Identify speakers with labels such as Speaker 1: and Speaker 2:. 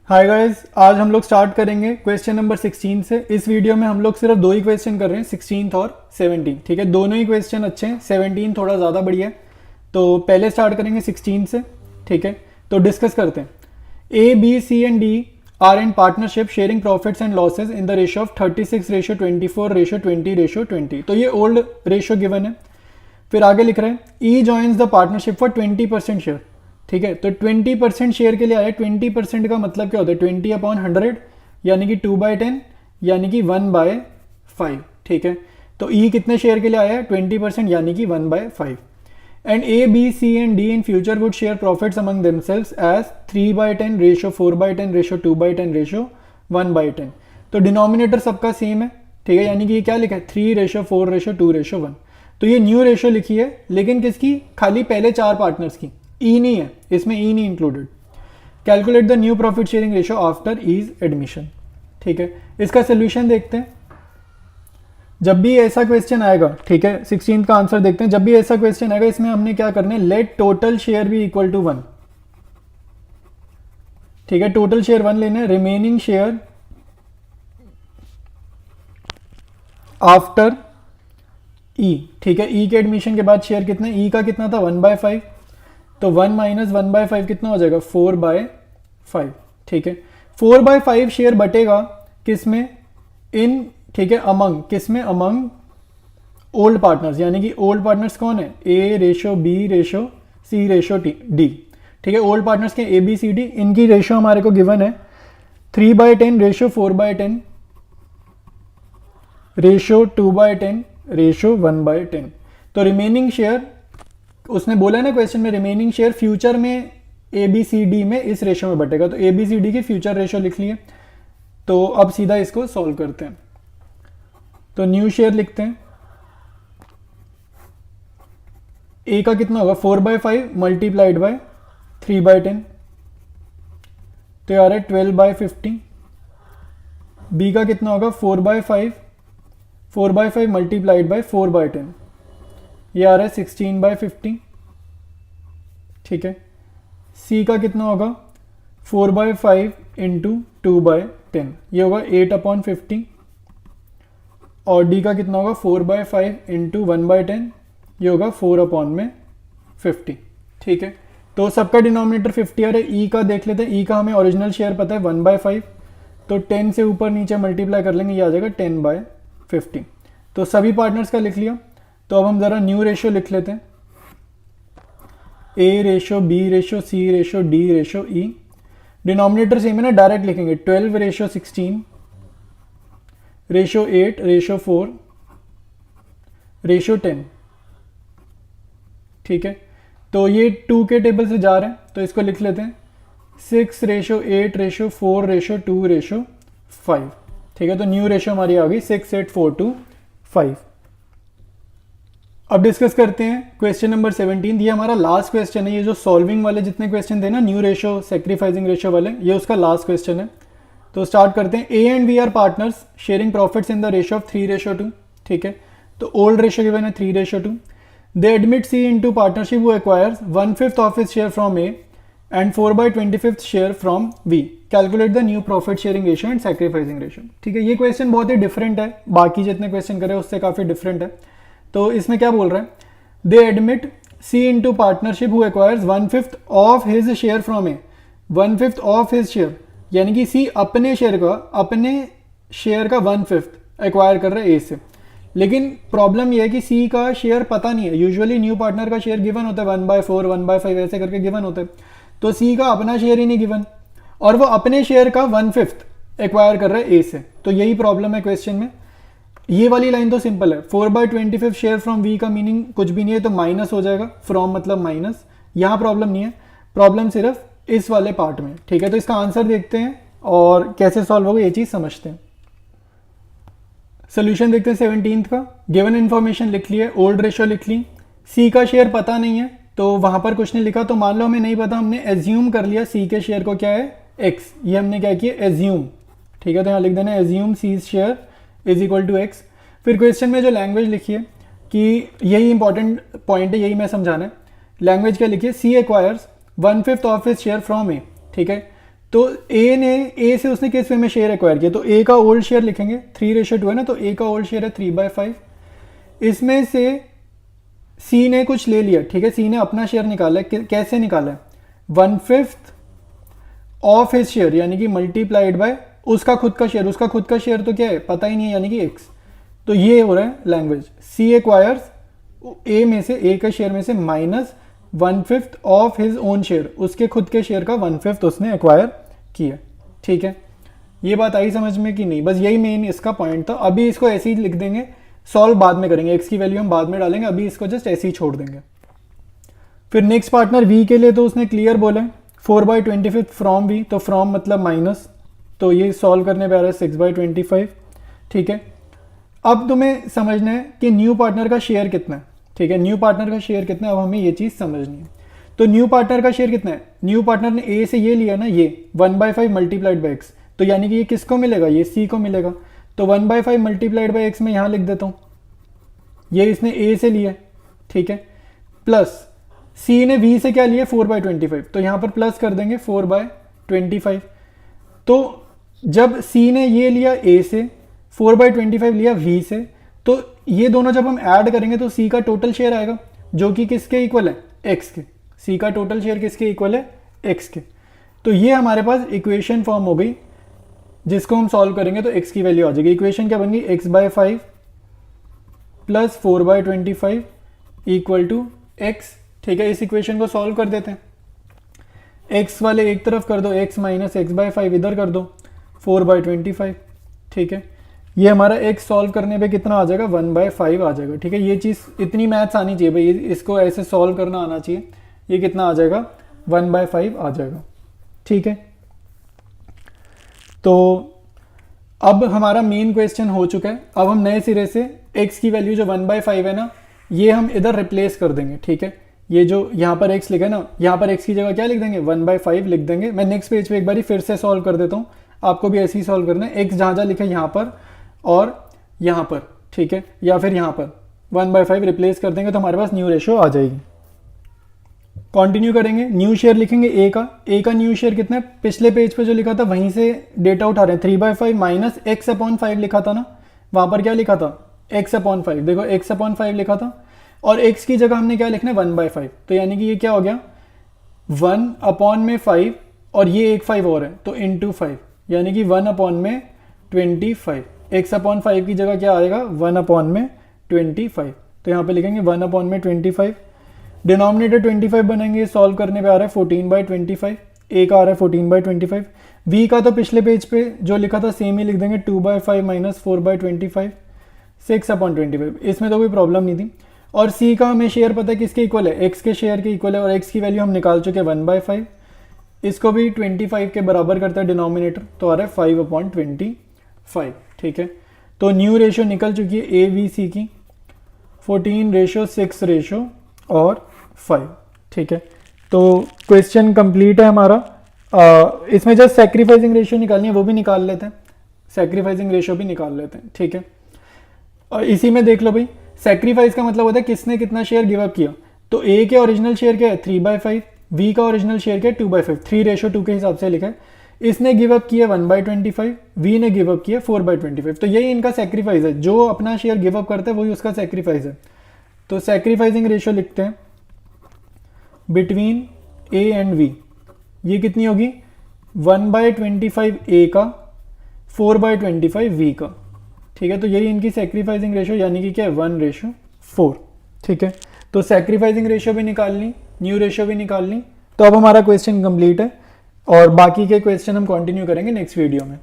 Speaker 1: Hi guys, आज हम लोग स्टार्ट करेंगे क्वेश्चन नंबर 16 से। इस वीडियो में हम लोग सिर्फ दो ही क्वेश्चन कर रहे हैं, 16 और 17। ठीक है, दोनों ही क्वेश्चन अच्छे हैं, 17 थोड़ा ज़्यादा बढ़िया है। तो पहले स्टार्ट करेंगे 16 से। ठीक है, तो डिस्कस करते हैं। A B C and D are in partnership sharing profits and losses in the ratio of 36:24:20:20. तो ये ओल्ड रेशियो गिवन है। फिर आगे लिख रहे हैं E joins the partnership for 20% share. ठीक है, तो 20% शेयर के लिए आया। 20% का मतलब क्या होता है? 20/100 यानी कि 2/10 यानी कि 1/5। ठीक है, तो ई कितने शेयर के लिए आया है? 20% यानी कि 1/5। And A B C and D in future would share profits among themselves as 3/10 ratio 4/10 ratio 2/10 ratio 1/10। तो डिनोमिनेटर सबका सेम है। ठीक है, यानी कि ये क्या लिखा है? 3:4:2:1। तो ये न्यू रेशियो लिखी है, लेकिन किसकी? खाली पहले चार पार्टनर्स की। ई नहीं है इसमें, ई नहीं included. Calculate the new profit sharing ratio after E's admission. ठीक है, इसका सोल्यूशन देखते हैं। जब भी ऐसा क्वेश्चन आएगा, ठीक है, 16 का आंसर देखते हैं। जब भी ऐसा क्वेश्चन आएगा, इसमें हमने क्या करना है? Let total share be equal to 1। ठीक है, टोटल शेयर 1 लेना है। Remaining share after E. ठीक है, ई के एडमिशन के बाद शेयर कितना? ई का कितना था? 1/5। तो 1 माइनस 1/5 कितना हो जाएगा? 4/5। ठीक है, 4/5 शेयर बटेगा किस में? इन, ठीक है, अमंग, किस में? Among old partners. यानी कि ओल्ड पार्टनर्स कौन है? ए रेशो बी रेशो सी रेशो डी। ठीक है, ओल्ड पार्टनर्स के ए बी सी डी, इनकी रेशो हमारे को गिवन है 3/10 रेशो 4/10 रेशो 2/10 रेशो 1/10। तो रिमेनिंग शेयर, उसने बोला है ना क्वेश्चन में, रिमेनिंग शेयर फ्यूचर में ए बी सी डी में इस रेशो में बटेगा। तो ए बी सी डी की फ्यूचर रेशो लिख लिए। तो अब सीधा इसको सॉल्व करते हैं। तो न्यू शेयर लिखते हैं। ए का कितना होगा? 4/5 मल्टीप्लाइड बाय 3/10, तो यार है 12/50। बी का कितना होगा? 4/5 मल्टीप्लाइड बाय 4/10, ये आ रहा है 16/50। ठीक है, सी का कितना होगा? 4/5 इंटू 2/10, ये होगा 8/50। और डी का कितना होगा? 4/5 इंटू 1/10, ये होगा 4/50। ठीक है, तो सबका डिनोमिनेटर 50 आ रहा है। ई का देख लेते हैं। ई का हमें ओरिजिनल शेयर पता है 1/5, तो 10 से ऊपर नीचे मल्टीप्लाई कर लेंगे, ये आ जाएगा 10/50। तो सभी पार्टनर्स का लिख लिया। तो अब हम ज़रा न्यू रेशियो लिख लेते हैं। ए रेशो बी रेशो सी रेशो डी रेशो ई। डिनोमिनेटर सेम है ना, डायरेक्ट लिखेंगे। 12:16 रेशो 8 रेशो 4 रेशो 10। ठीक है, तो ये 2 के टेबल से जा रहे हैं, तो इसको लिख लेते हैं 6:8 रेशो 4 रेशो 2 रेशो 5। ठीक है, तो न्यू रेशो हमारी आ गई 6, 8, 4, 2, 5। अब डिस्कस करते हैं क्वेश्चन नंबर 17। ये हमारा लास्ट क्वेश्चन है। ये जो सॉल्विंग वाले जितने क्वेश्चन थे ना, न्यू रेशो सेक्रीफाइसिंग रेशो वाले, ये उसका लास्ट क्वेश्चन है। तो स्टार्ट करते हैं। A and B are partners sharing profits in the ratio of 3:2। ठीक है, तो ओल्ड रेशो गिवन है 3:2। They admit C into partnership who acquires 1/5 of his share from A and 4/25 share from B. Calculate the new profit sharing ratio and sacrificing ratio. ठीक है, ये question बहुत ही different है, बाकी जितने क्वेश्चन करे उससे काफी डिफरेंट है। तो इसमें क्या बोल रहा है? They admit C into partnership who acquires 1/5 of his share from A. 1/5 of his share, यानी कि सी अपने शेयर का 1/5 एक्वायर कर रहा है ए से। लेकिन प्रॉब्लम यह है कि सी का शेयर पता नहीं है। यूजुअली न्यू पार्टनर का शेयर गिवन होता है 1/4 1/5 ऐसे करके गिवन होता है। तो सी का अपना शेयर ही नहीं गिवन, और वो अपने शेयर का 1/5 एक्वायर कर रहा है ए से। तो यही प्रॉब्लम है क्वेश्चन में। ये वाली लाइन तो सिंपल है। 4/25 शेयर फ्रॉम वी का मीनिंग कुछ भी नहीं है, तो माइनस हो जाएगा। फ्रॉम मतलब माइनस। यहाँ प्रॉब्लम नहीं है, प्रॉब्लम सिर्फ इस वाले पार्ट में। ठीक है, तो इसका आंसर देखते हैं और कैसे सॉल्व होगा ये चीज समझते हैं। सोल्यूशन देखते हैं 17 का। गिवन इन्फॉर्मेशन लिख ली है, ओल्ड रेशो लिख ली। सी का शेयर पता नहीं है, तो वहां पर कुछ नहीं लिखा। तो मान लो हमें नहीं पता, हमने एज्यूम कर लिया सी के शेयर को क्या है? एक्स। ये हमने क्या किया? एज्यूम। ठीक है, तो यहाँ लिख देना assume C share is equal to x. फिर क्वेश्चन में जो लैंग्वेज लिखी है, कि यही इंपॉर्टेंट पॉइंट है, यही मैं समझाना है। लैंग्वेज क्या लिखी है? C acquires 1/5 of his share from A. ठीक है, तो ए से उसने किस वे में शेयर एक्वायर किया, तो ए का ओल्ड शेयर लिखेंगे, 3:2 है ना, तो ए का ओल्ड शेयर है 3/5। इसमें से सी ने कुछ ले लिया, ठीक है, सी ने अपना शेयर निकाला है, कैसे निकाला है, 1/5 ऑफ हिज शेयर, यानी कि मल्टीप्लाइड बाय उसका खुद का शेयर, उसका खुद का शेयर तो क्या है पता ही नहीं है, यानी कि x। तो ये हो रहा है लैंग्वेज, सी एक्वायर्स ए में से, ए के शेयर में से minus 1/5 of his own share, उसके खुद के शेयर का 1/5 उसने एक्वायर किया, ठीक है। ये बात आई समझ में कि नहीं, बस यही मेन इसका पॉइंट था। अभी इसको ऐसे ही लिख देंगे, सॉल्व बाद में करेंगे, x की वैल्यू हम बाद में डालेंगे, अभी इसको जस्ट ऐसे ही छोड़ देंगे। फिर नेक्स्ट पार्टनर v के लिए तो उसने क्लियर बोला है 4/25 फ्रॉम v, तो फ्रॉम मतलब माइनस, तो ये सॉल्व करने पे आ रहा है 6/25, ठीक है। अब तुम्हें समझना है कि न्यू पार्टनर का शेयर कितना है, ठीक है, न्यू पार्टनर का शेयर कितना है, अब हमें ये चीज़ समझनी है। तो न्यू पार्टनर का शेयर कितना है, न्यू पार्टनर ने ए से ये लिया ना, ये 1/5 मल्टीप्लाइड बाई एक्स, तो यानी कि ये किसको मिलेगा, ये सी को मिलेगा, तो 1/5 मल्टीप्लाइड बाई एक्स में यहाँ लिख देता हूँ, ये इसने ए से लिया, ठीक है, प्लस सी ने वी से क्या लिया 4/25, तो यहाँ पर प्लस कर देंगे 4/25। तो जब सी ने ये लिया ए से, 4/25 लिया वी से, तो ये दोनों जब हम ऐड करेंगे तो सी का टोटल शेयर आएगा, जो कि किसके इक्वल है, एक्स के। सी का टोटल शेयर किसके इक्वल है, एक्स के। तो ये हमारे पास इक्वेशन फॉर्म हो गई, जिसको हम सॉल्व करेंगे तो एक्स की वैल्यू आ जाएगी। इक्वेशन क्या बन गई, x/5 plus 4/25 equal to x, ठीक है। इस इक्वेशन को सॉल्व कर देते हैं, x वाले एक तरफ कर दो, x माइनस x/5 इधर कर दो, 4/25, ठीक है। ये हमारा x सॉल्व करने पे कितना आ जाएगा, 1/5 आ जाएगा, ठीक है। ये चीज़ इतनी मैथ्स आनी चाहिए भाई, इसको ऐसे सॉल्व करना आना चाहिए। ये कितना आ जाएगा, 1/5 आ जाएगा, ठीक है। तो अब हमारा मेन क्वेश्चन हो चुका है। अब हम नए सिरे से x की वैल्यू जो 1/5 है ना, ये हम इधर रिप्लेस कर देंगे, ठीक है। ये जो यहाँ पर x लिखा है ना, यहाँ पर x की जगह क्या लिख देंगे, 1/5 लिख देंगे। मैं नेक्स्ट पेज पे एक बार फिर से सॉल्व कर देता हूँ, आपको भी ऐसे ही सॉल्व करना है। x जहाँ जहाँ लिखा है यहाँ पर और यहाँ पर, ठीक है, या फिर यहाँ पर 1/5 रिप्लेस कर देंगे तो हमारे पास न्यू रेशियो आ जाएगी। कंटिन्यू करेंगे, न्यू शेयर लिखेंगे ए का न्यू शेयर कितना है, पिछले पेज पे जो लिखा था वहीं से डेटा उठा रहे हैं, 3/5 माइनस x/5 लिखा था ना, वहाँ पर क्या लिखा था, x/5, देखो x/5 लिखा था, और x की जगह हमने क्या लिखना है, 1/5, तो यानी कि ये क्या हो गया, 1/5 और ये एक 5 और है, तो इंटू 5, यानी कि 1/25। x/5 की जगह क्या आएगा, 1/25, तो यहाँ पे लिखेंगे 1/25। डिनोमिनेटर 25 बनेंगे, सॉल्व करने पे आ रहा है 14/25, ए का आ रहा है 14/25। v का तो पिछले पेज पे जो लिखा था सेम ही लिख देंगे, 2/5 माइनस 4/25, 6/25, इसमें तो कोई प्रॉब्लम नहीं थी। और c का हमें शेयर पता है किसके इक्वल है, x के शेयर के इक्वल है, और x की वैल्यू हम निकाल चुके हैं 1/5, इसको भी 25 के बराबर करता है डिनोमिनेटर, तो आ रहा है 5/25, ठीक है। तो न्यू रेशियो निकल चुकी है ए वी सी की, 14:6 और 5, ठीक है। तो क्वेश्चन कंप्लीट है हमारा। इसमें जस्ट सैक्रिफाइसिंग रेशियो निकालनी है, वो भी निकाल लेते हैं, सैक्रिफाइसिंग रेशियो भी निकाल लेते हैं, ठीक है। और इसी में देख लो भाई, सैक्रिफाइस का मतलब होता है किसने कितना शेयर गिव अप किया। तो ए के ओरिजिनल शेयर क्या है, 3/5, वी का ओरिजिनल शेयर क्या है, 2/5, 3:2 के हिसाब से लिखा है। इसने गिव अप किया 1/25, वी ने गिव अप किया 4/25, तो यही इनका सैक्रिफाइस है, जो अपना शेयर गिव अप करता है वही उसका सैक्रिफाइस है। तो सैक्रिफाइसिंग रेशियो लिखते हैं बिटवीन ए एंड वी, ये कितनी होगी, 1/25 ए का, 4/25 वी का, ठीक है। तो यही इनकी सैक्रिफाइसिंग रेशियो, यानी कि क्या है, 1:4, ठीक है। तो सैक्रिफाइसिंग रेशियो भी निकालनी, न्यू रेशियो भी निकालनी। तो अब हमारा क्वेश्चन कंप्लीट है, और बाकी के क्वेश्चन हम कंटिन्यू करेंगे नेक्स्ट वीडियो में।